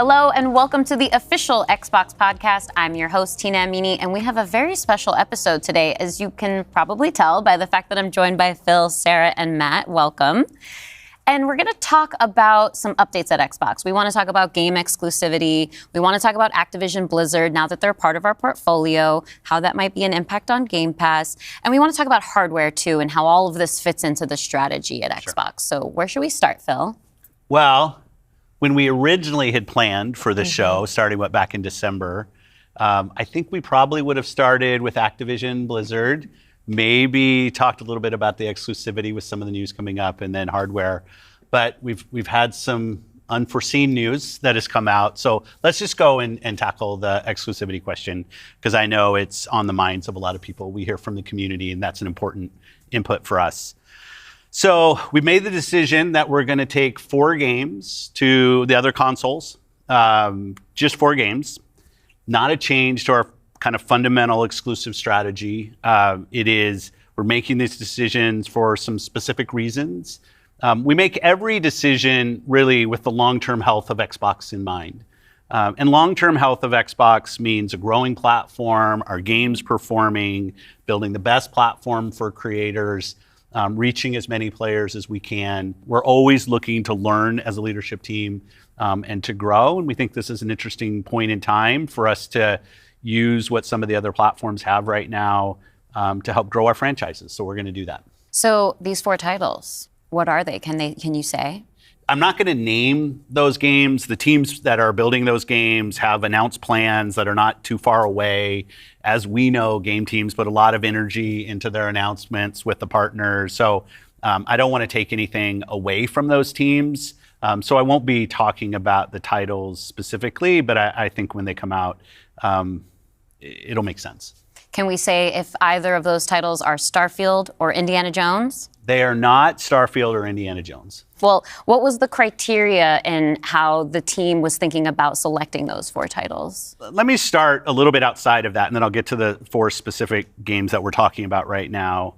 Hello and welcome to the official Xbox podcast. I'm your host, Tina Amini, and we have a very special episode today, as you can probably tell by the fact that I'm joined by Phil, Sarah, and Matt. Welcome. And we're going to talk about some updates at Xbox. We want to talk about game exclusivity. We want to talk about Activision Blizzard now that they're part of our portfolio, how that might be an impact on Game Pass. And we want to talk about hardware, too, and how all of this fits into the strategy at Xbox. So where should we start, Phil? Well, when we originally had planned for the show, starting back in December, I think we probably would have started with Activision Blizzard, maybe talked a little bit about the exclusivity with some of the news coming up, and then hardware. But we've had some unforeseen news that has come out. So let's just go and tackle the exclusivity question, because I know it's on the minds of a lot of people. We hear from the community, and that's an important input for us. So we made the decision that we're going to take 4 games to the other consoles, just 4 games, not a change to our kind of fundamental exclusive strategy. We're making these decisions for some specific reasons. We make every decision really with the long-term health of Xbox in mind. And long-term health of Xbox means a growing platform, our games performing, building the best platform for creators, reaching as many players as we can. We're always looking to learn as a leadership team and to grow. And we think this is an interesting point in time for us to use what some of the other platforms have right now to help grow our franchises. So we're going to do that. So these 4 titles, what are they? Can you say? I'm not going to name those games. The teams that are building those games have announced plans that are not too far away. As we know, game teams put a lot of energy into their announcements with the partners. So I don't want to take anything away from those teams. So I won't be talking about the titles specifically, but I think when they come out, it'll make sense. Can we say if either of those titles are Starfield or Indiana Jones? They are not Starfield or Indiana Jones. Well, what was the criteria in how the team was thinking about selecting those 4 titles? Let me start a little bit outside of that, and then I'll get to the 4 specific games that we're talking about right now.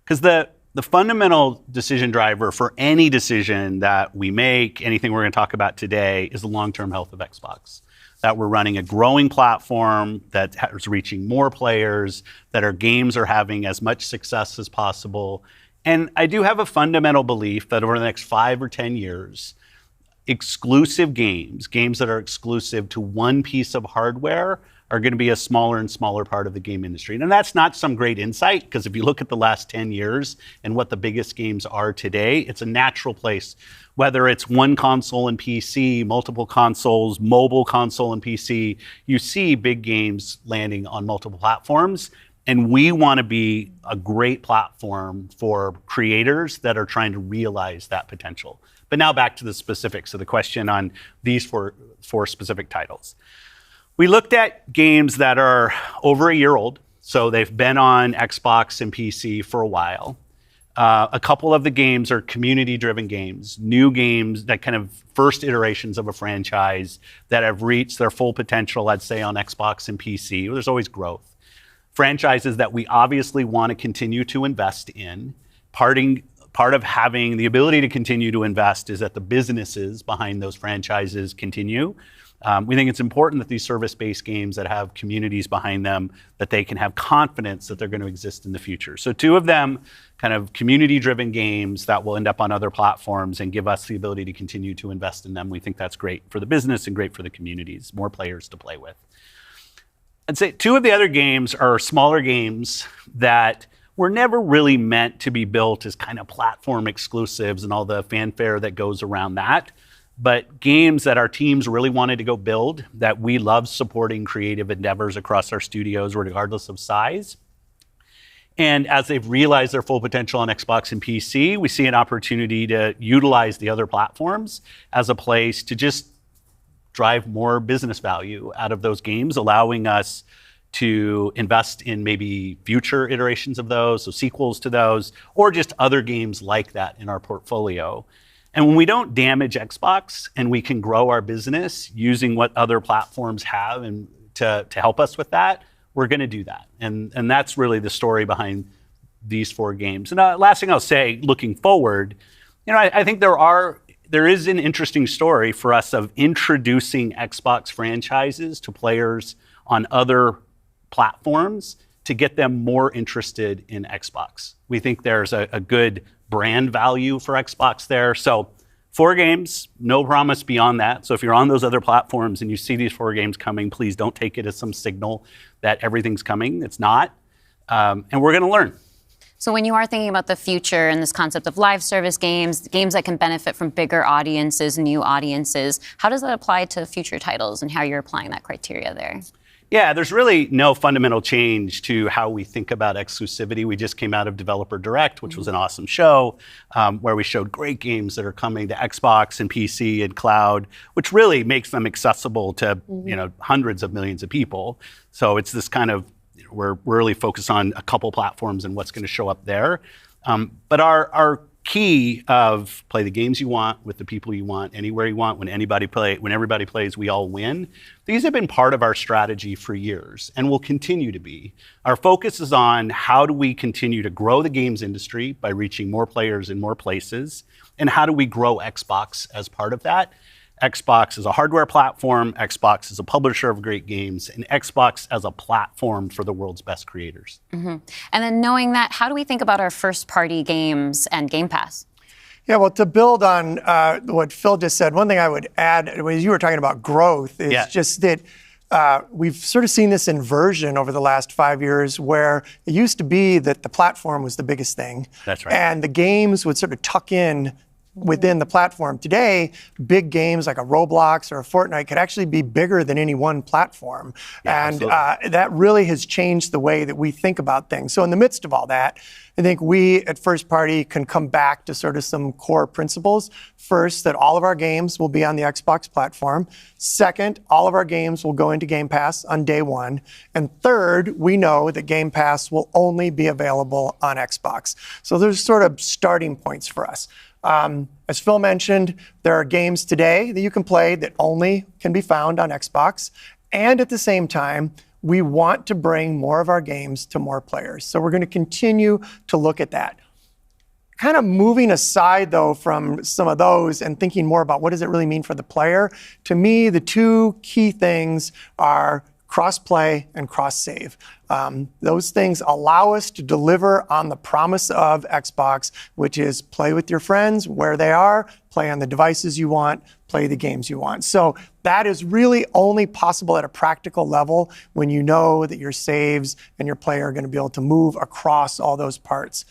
Because the fundamental decision driver for any decision that we make, anything we're going to talk about today, is the long-term health of Xbox. That we're running a growing platform that is reaching more players, that our games are having as much success as possible. And I do have a fundamental belief that over the next 5 or 10 years, exclusive games that are exclusive to one piece of hardware, are going to be a smaller and smaller part of the game industry. And that's not some great insight, because if you look at the last 10 years and what the biggest games are today, it's a natural place. Whether it's one console and PC, multiple consoles, mobile console and PC, you see big games landing on multiple platforms. And we want to be a great platform for creators that are trying to realize that potential. But now back to the specifics of the question on these four specific titles. We looked at games that are over a year old, so they've been on Xbox and PC for a while. A couple of the games are community-driven games, new games, that kind of first iterations of a franchise that have reached their full potential, I'd say, on Xbox and PC. There's always growth. Franchises that we obviously want to continue to invest in. Part of having the ability to continue to invest is that the businesses behind those franchises continue. We think it's important that these service-based games that have communities behind them, that they can have confidence that they're going to exist in the future. So 2 of them, kind of community-driven games that will end up on other platforms and give us the ability to continue to invest in them. We think that's great for the business and great for the communities, more players to play with. I'd say 2 of the other games are smaller games that were never really meant to be built as kind of platform exclusives and all the fanfare that goes around that. But games that our teams really wanted to go build, that we love supporting creative endeavors across our studios, regardless of size. And as they've realized their full potential on Xbox and PC, we see an opportunity to utilize the other platforms as a place to just drive more business value out of those games, allowing us to invest in maybe future iterations of those, so sequels to those, or just other games like that in our portfolio. And when we don't damage Xbox and we can grow our business using what other platforms have and to help us with that, we're going to do that. And that's really the story behind these 4 games. And last thing I'll say, looking forward, I think there are there is an interesting story for us of introducing Xbox franchises to players on other platforms to get them more interested in Xbox. We think there's a good brand value for Xbox there. So 4 games, no promise beyond that. So if you're on those other platforms and you see these 4 games coming, please don't take it as some signal that everything's coming. It's not. And we're going to learn. So when you are thinking about the future and this concept of live service games, games that can benefit from bigger audiences, new audiences, how does that apply to future titles and how you're applying that criteria there? Yeah, there's really no fundamental change to how we think about exclusivity. We just came out of Developer Direct, which was an awesome show, where we showed great games that are coming to Xbox and PC and cloud, which really makes them accessible to hundreds of millions of people. So it's this kind of, we're really focused on a couple platforms and what's going to show up there. But our key of play the games you want with the people you want, anywhere you want, when everybody plays, we all win. These have been part of our strategy for years and will continue to be. Our focus is on how do we continue to grow the games industry by reaching more players in more places, and how do we grow Xbox as part of that. Xbox is a hardware platform, Xbox is a publisher of great games, and Xbox as a platform for the world's best creators. And then knowing that, how do we think about our first-party games and Game Pass? Yeah, well, to build on what Phil just said, one thing I would add, as you were talking about growth, is just that we've sort of seen this inversion over the last 5 years where it used to be that the platform was the biggest thing. That's right. And the games would sort of tuck in within the platform. Today, big games like a Roblox or a Fortnite could actually be bigger than any one platform. Yeah, and that really has changed the way that we think about things. So in the midst of all that, I think we at First Party can come back to sort of some core principles. First, that all of our games will be on the Xbox platform. Second, all of our games will go into Game Pass on day one. And third, we know that Game Pass will only be available on Xbox. So there's sort of starting points for us. As Phil mentioned, there are games today that you can play that only can be found on Xbox. And at the same time, we want to bring more of our games to more players. So we're going to continue to look at that. Kind of moving aside, though, from some of those and thinking more about what does it really mean for the player, to me, the 2 key things are cross-play and cross-save. Those things allow us to deliver on the promise of Xbox, which is play with your friends where they are, play on the devices you want, play the games you want. So that is really only possible at a practical level when you know that your saves and your player are going to be able to move across all those parts.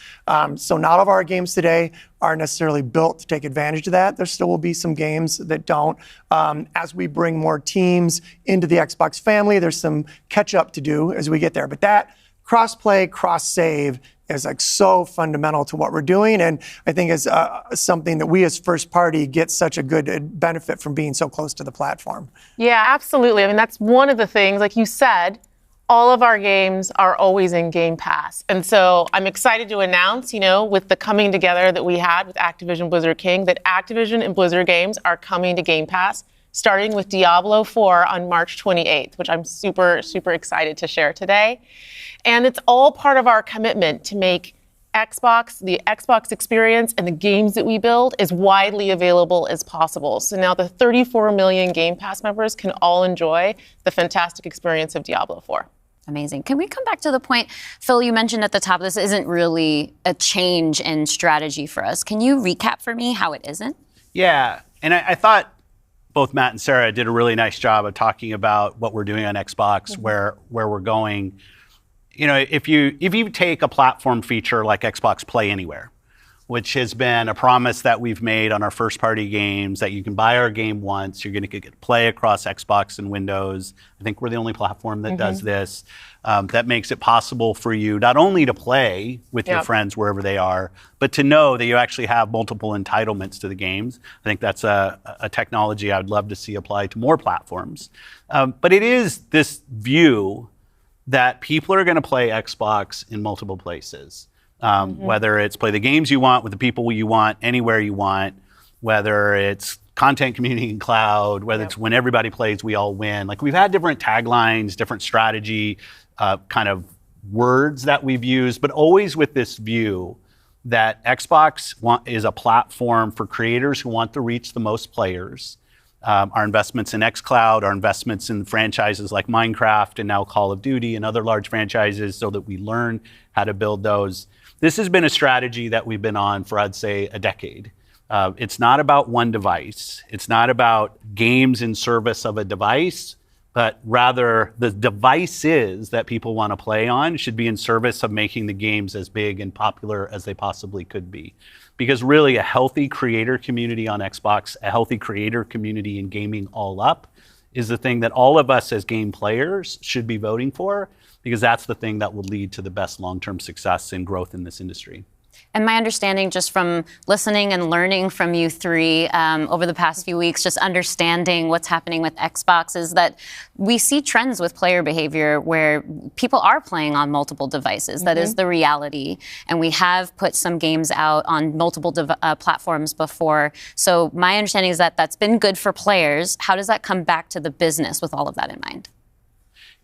So not all of our games today are necessarily built to take advantage of that. There still will be some games that don't. As we bring more teams into the Xbox family, there's some catch up to do as we get there. But that cross-play, cross-save is like so fundamental to what we're doing, and I think is something that we as First Party get such a good benefit from being so close to the platform. Yeah, absolutely. I mean, that's one of the things, like you said, all of our games are always in Game Pass. And so I'm excited to announce, with the coming together that we had with Activision Blizzard King, that Activision and Blizzard games are coming to Game Pass, starting with Diablo 4 on March 28th, which I'm super, super excited to share today. And it's all part of our commitment to make Xbox, the Xbox experience, and the games that we build as widely available as possible. So now the 34 million Game Pass members can all enjoy the fantastic experience of Diablo 4. Amazing. Can we come back to the point, Phil, you mentioned at the top, this isn't really a change in strategy for us. Can you recap for me how it isn't? Yeah, and I thought both Matt and Sarah did a really nice job of talking about what we're doing on Xbox, where we're going. If you take a platform feature like Xbox Play Anywhere, which has been a promise that we've made on our first-party games, that you can buy our game once, you're going to get play across Xbox and Windows. I think we're the only platform that does this. That makes it possible for you not only to play with your friends wherever they are, but to know that you actually have multiple entitlements to the games. I think that's a technology I would love to see applied to more platforms. But it is this view that people are going to play Xbox in multiple places. Whether it's play the games you want with the people you want, anywhere you want, whether it's content, community, and cloud, whether it's when everybody plays, we all win. Like, we've had different taglines, different strategy kind of words that we've used, but always with this view that Xbox is a platform for creators who want to reach the most players. Our investments in xCloud, our investments in franchises like Minecraft and now Call of Duty and other large franchises so that we learn how to build those. This has been a strategy that we've been on for, I'd say, a decade. It's not about one device. It's not about games in service of a device, but rather the devices that people want to play on should be in service of making the games as big and popular as they possibly could be. Because really a healthy creator community on Xbox, a healthy creator community in gaming all up is the thing that all of us as game players should be voting for, because that's the thing that will lead to the best long-term success and growth in this industry. And my understanding, just from listening and learning from you three over the past few weeks, just understanding what's happening with Xbox, is that we see trends with player behavior where people are playing on multiple devices. That is the reality. And we have put some games out on multiple platforms before. So my understanding is that that's been good for players. How does that come back to the business with all of that in mind?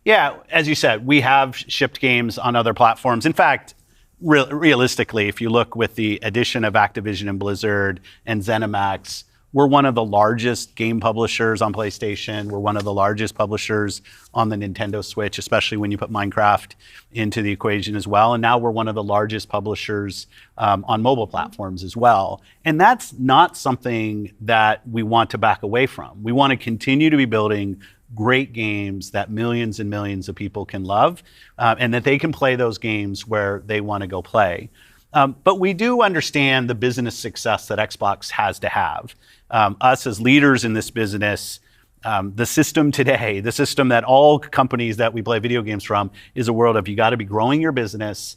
Yeah, as you said, we have shipped games on other platforms. In fact, realistically, if you look with the addition of Activision and Blizzard and ZeniMax, we're one of the largest game publishers on PlayStation. We're one of the largest publishers on the Nintendo Switch, especially when you put Minecraft into the equation as well. And now we're one of the largest publishers on mobile platforms as well. And that's not something that we want to back away from. We want to continue to be building great games that millions and millions of people can love, and that they can play those games where they want to go play. But we do understand the business success that Xbox has to have. Us as leaders in this business, the system today, the system that all companies that we play video games from, is a world of you got to be growing your business.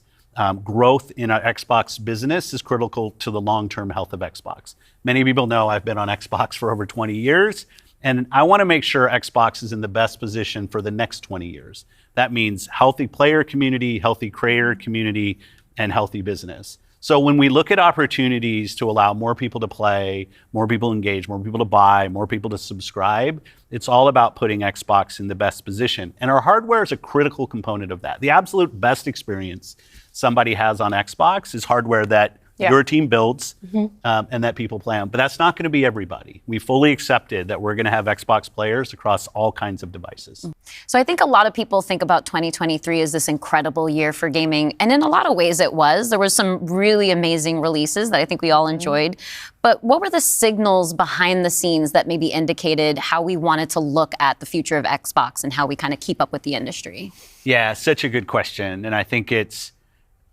Growth in our Xbox business is critical to the long-term health of Xbox. Many people know I've been on Xbox for over 20 years. And I want to make sure Xbox is in the best position for the next 20 years. That means healthy player community, healthy creator community, and healthy business. So when we look at opportunities to allow more people to play, more people to engage, more people to buy, more people to subscribe, it's all about putting Xbox in the best position. And our hardware is a critical component of that. The absolute best experience somebody has on Xbox is hardware that your team builds and that people play on. But that's not going to be everybody. We fully accepted that we're going to have Xbox players across all kinds of devices. So I think a lot of people think about 2023 as this incredible year for gaming. And in a lot of ways it was. There were some really amazing releases that I think we all enjoyed. But what were the signals behind the scenes that maybe indicated how we wanted to look at the future of Xbox and how we kind of keep up with the industry? Yeah, such a good question. And I think it's,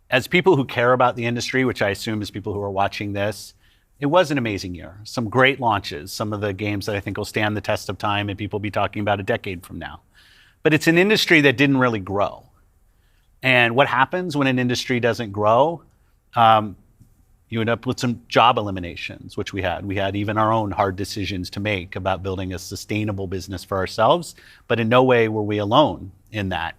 as people who care about the industry, which I assume is people who are watching this, it was an amazing year. Some great launches, some of the games that I think will stand the test of time and people will be talking about a decade from now. But it's an industry that didn't really grow. And what happens when an industry doesn't grow? You end up with some job eliminations, which we had. We had even our own hard decisions to make about building a sustainable business for ourselves, but in no way were we alone in that.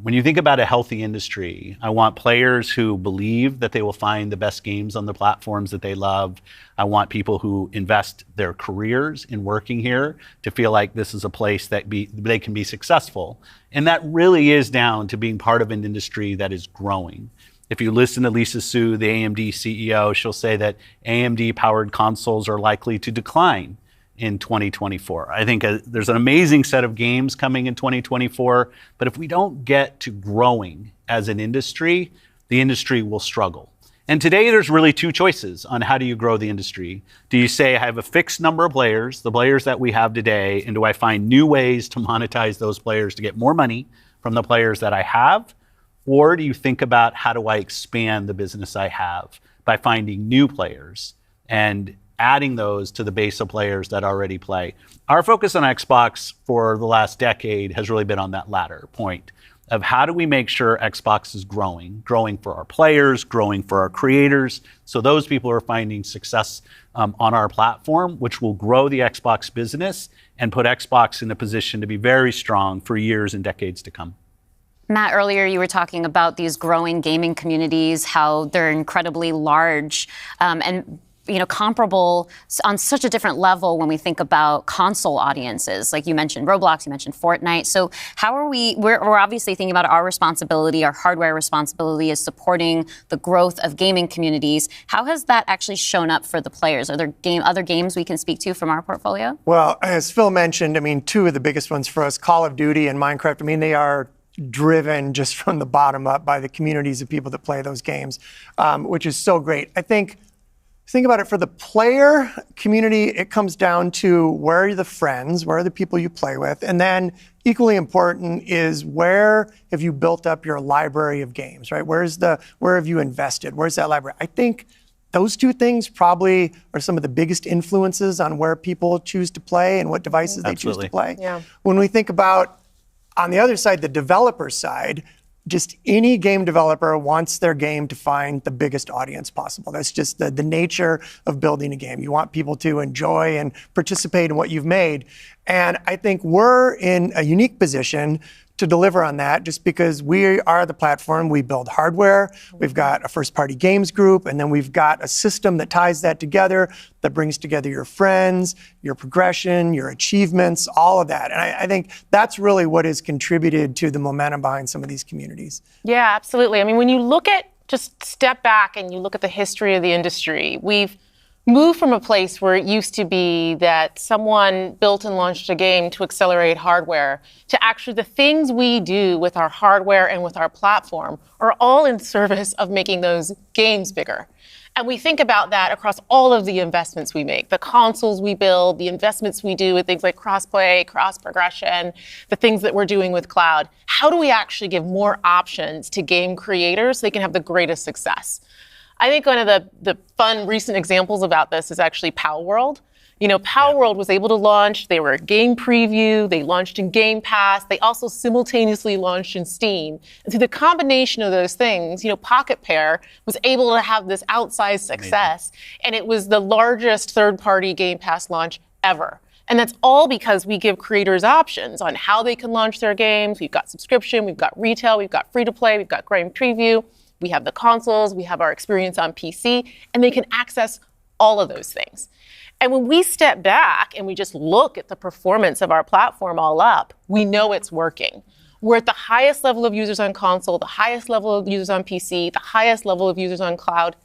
When you think about a healthy industry, I want players who believe that they will find the best games on the platforms that they love. I want people who invest their careers in working here to feel like this is a place that they can be successful. And that really is down to being part of an industry that is growing. If you listen to Lisa Su, the AMD CEO, she'll say that AMD-powered consoles are likely to decline in 2024. I think there's an amazing set of games coming in 2024, but if we don't get to growing as an industry, the industry will struggle. And today there's really two choices on how do you grow the industry. Do you say I have a fixed number of players, the players that we have today, and do I find new ways to monetize those players to get more money from the players that I have? Or do you think about how do I expand the business I have by finding new players and adding those to the base of players that already play? Our focus on Xbox for the last decade has really been on that latter point of how do we make sure Xbox is growing for our players, growing for our creators, so those people are finding success on our platform, which will grow the Xbox business and put Xbox in a position to be very strong for years and decades to come. Matt, earlier you were talking about these growing gaming communities, how they're incredibly large, and comparable on such a different level when we think about console audiences. Like you mentioned Roblox, you mentioned Fortnite. So how are we're obviously thinking about our responsibility, our hardware responsibility is supporting the growth of gaming communities. How has that actually shown up for the players? Are there other games we can speak to from our portfolio? Well, as Phil mentioned, two of the biggest ones for us, Call of Duty and Minecraft, they are driven just from the bottom up by the communities of people that play those games, which is so great. Think about it, for the player community, it comes down to where are the friends, where are the people you play with, and then equally important is where have you built up your library of games, right? Where have you invested? Where's that library? I think those two things probably are some of the biggest influences on where people choose to play and what devices they choose to play. Yeah. When we think about, on the other side, the developer side, just any game developer wants their game to find the biggest audience possible. That's just the nature of building a game. You want people to enjoy and participate in what you've made. And I think we're in a unique position to deliver on that just because we are the platform. We build hardware, we've got a first-party games group, and then we've got a system that ties that together, that brings together your friends, your progression, your achievements, all of that. And I think that's really what has contributed to the momentum behind some of these communities. Yeah, absolutely. When you just step back and you look at the history of the industry, we've moved from a place where it used to be that someone built and launched a game to accelerate hardware to actually the things we do with our hardware and with our platform are all in service of making those games bigger. And we think about that across all of the investments we make, the consoles we build, the investments we do with things like cross-play, cross-progression, the things that we're doing with cloud. How do we actually give more options to game creators so they can have the greatest success? I think one of the fun recent examples about this is actually Power World. Power World was able to launch. They were a game preview. They launched in Game Pass. They also simultaneously launched in Steam. And through the combination of those things, Pocket Pair was able to have this outsized success. Amazing. And it was the largest third-party Game Pass launch ever. And that's all because we give creators options on how they can launch their games. We've got subscription, we've got retail, we've got free-to-play, we've got game preview. We have the consoles, we have our experience on PC, and they can access all of those things. And when we step back and we just look at the performance of our platform all up, we know it's working. We're at the highest level of users on console, the highest level of users on PC, the highest level of users on cloud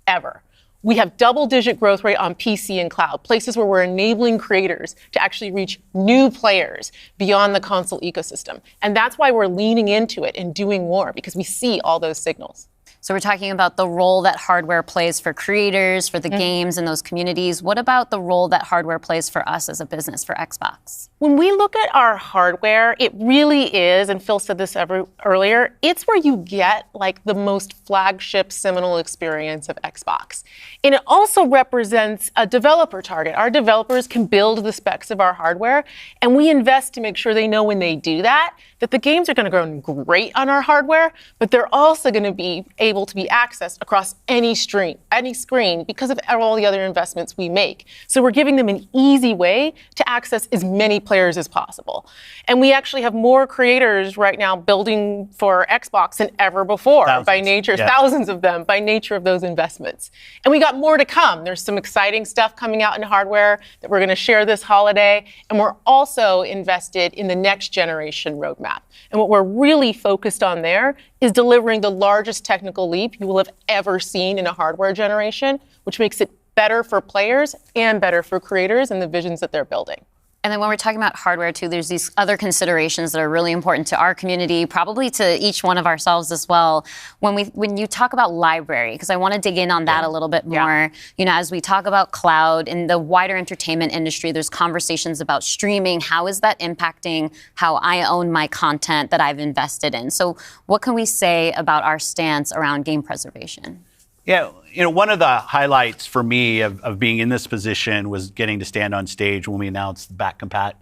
ever. We have double-digit growth rate on PC and cloud, places where we're enabling creators to actually reach new players beyond the console ecosystem. And that's why we're leaning into it and doing more, because we see all those signals. So we're talking about the role that hardware plays for creators, for the games and those communities. What about the role that hardware plays for us as a business, for Xbox? When we look at our hardware, it really is, and Phil said this earlier, it's where you get the most flagship seminal experience of Xbox. And it also represents a developer target. Our developers can build the specs of our hardware, and we invest to make sure they know when they do that the games are going to run great on our hardware, but they're also going to be able to be accessed across any screen because of all the other investments we make. So we're giving them an easy way to access as many players as possible. And we actually have more creators right now building for Xbox than ever before thousands of them by nature of those investments. And we got more to come. There's some exciting stuff coming out in hardware that we're going to share this holiday. And we're also invested in the next generation roadmap. And what we're really focused on there is delivering the largest technical leap you will have ever seen in a hardware generation, which makes it better for players and better for creators and the visions that they're building. And then when we're talking about hardware, too, there's these other considerations that are really important to our community, probably to each one of ourselves as well. When you talk about library, because I want to dig in on that a little bit more. As we talk about cloud in the wider entertainment industry, there's conversations about streaming. How is that impacting how I own my content that I've invested in? So what can we say about our stance around game preservation? Yeah, one of the highlights for me of being in this position was getting to stand on stage when we announced the back compat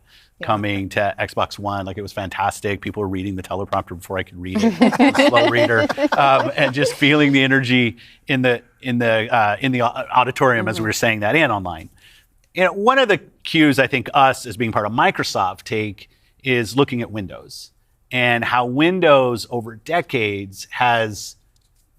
coming to Xbox One. It was fantastic. People were reading the teleprompter before I could read it. Slow reader, and just feeling the energy in the auditorium as we were saying that and online. One of the cues I think us as being part of Microsoft take is looking at Windows and how Windows over decades has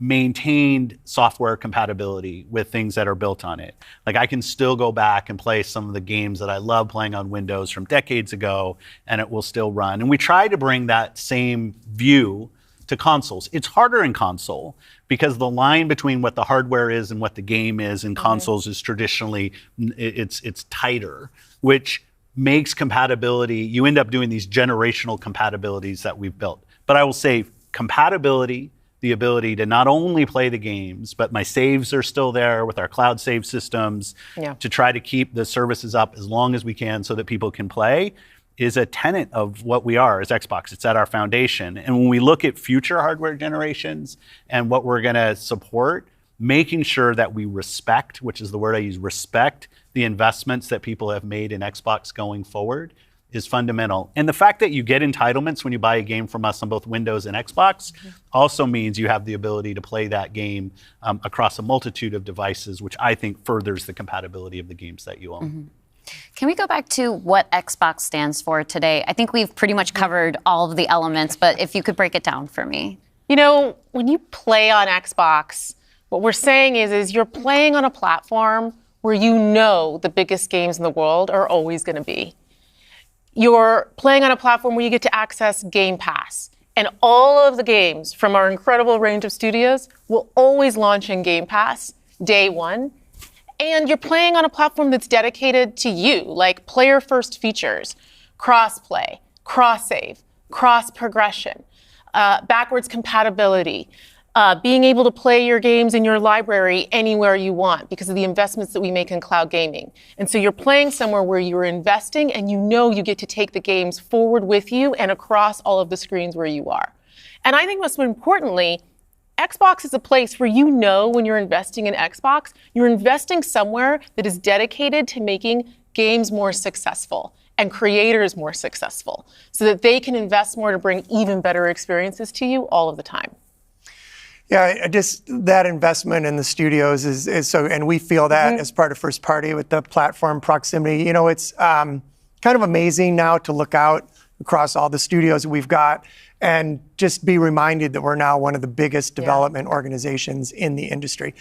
maintained software compatibility with things that are built on it. Like I can still go back and play some of the games that I love playing on Windows from decades ago, and it will still run. And we try to bring that same view to consoles. It's harder in console because the line between what the hardware is and what the game is in consoles is traditionally, it's tighter, which makes compatibility, you end up doing these generational compatibilities that we've built. But I will say compatibility, the ability to not only play the games, but my saves are still there with our cloud save systems to try to keep the services up as long as we can so that people can play, is a tenet of what we are as Xbox. It's at our foundation. And when we look at future hardware generations and what we're gonna support, making sure that we respect, which is the word I use, respect the investments that people have made in Xbox going forward is fundamental. And the fact that you get entitlements when you buy a game from us on both Windows and Xbox also means you have the ability to play that game across a multitude of devices, which I think furthers the compatibility of the games that you own. Can we go back to what Xbox stands for today? I think we've pretty much covered all of the elements, but if you could break it down for me. You know, when you play on Xbox, what we're saying is you're playing on a platform where you know the biggest games in the world are always going to be. You're playing on a platform where you get to access Game Pass. And all of the games from our incredible range of studios will always launch in Game Pass day one. And you're playing on a platform that's dedicated to you, like player-first features, cross-play, cross-save, cross-progression, backwards compatibility, being able to play your games in your library anywhere you want because of the investments that we make in cloud gaming. And so you're playing somewhere where you're investing and you know you get to take the games forward with you and across all of the screens where you are. And I think most importantly, Xbox is a place where you know when you're investing in Xbox, you're investing somewhere that is dedicated to making games more successful and creators more successful so that they can invest more to bring even better experiences to you all of the time. Yeah, just that investment in the studios is so, and we feel that as part of first party with the platform proximity. You know, it's kind of amazing now to look out across all the studios that we've got and just be reminded that we're now one of the biggest development organizations in the industry.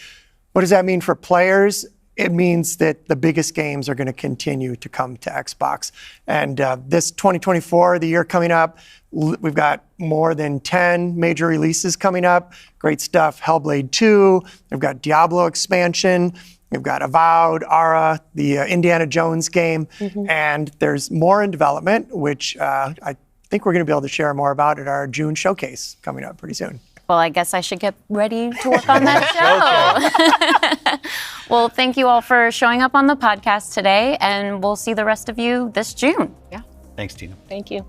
What does that mean for players? It means that the biggest games are going to continue to come to Xbox. And this 2024, the year coming up, we've got more than 10 major releases coming up. Great stuff. Hellblade 2. We've got Diablo expansion. We've got Avowed, Ara, the Indiana Jones game. And there's more in development, which I think we're going to be able to share more about at our June showcase coming up pretty soon. Well, I guess I should get ready to work on that show. Well, thank you all for showing up on the podcast today, and we'll see the rest of you this June. Yeah. Thanks, Tina. Thank you.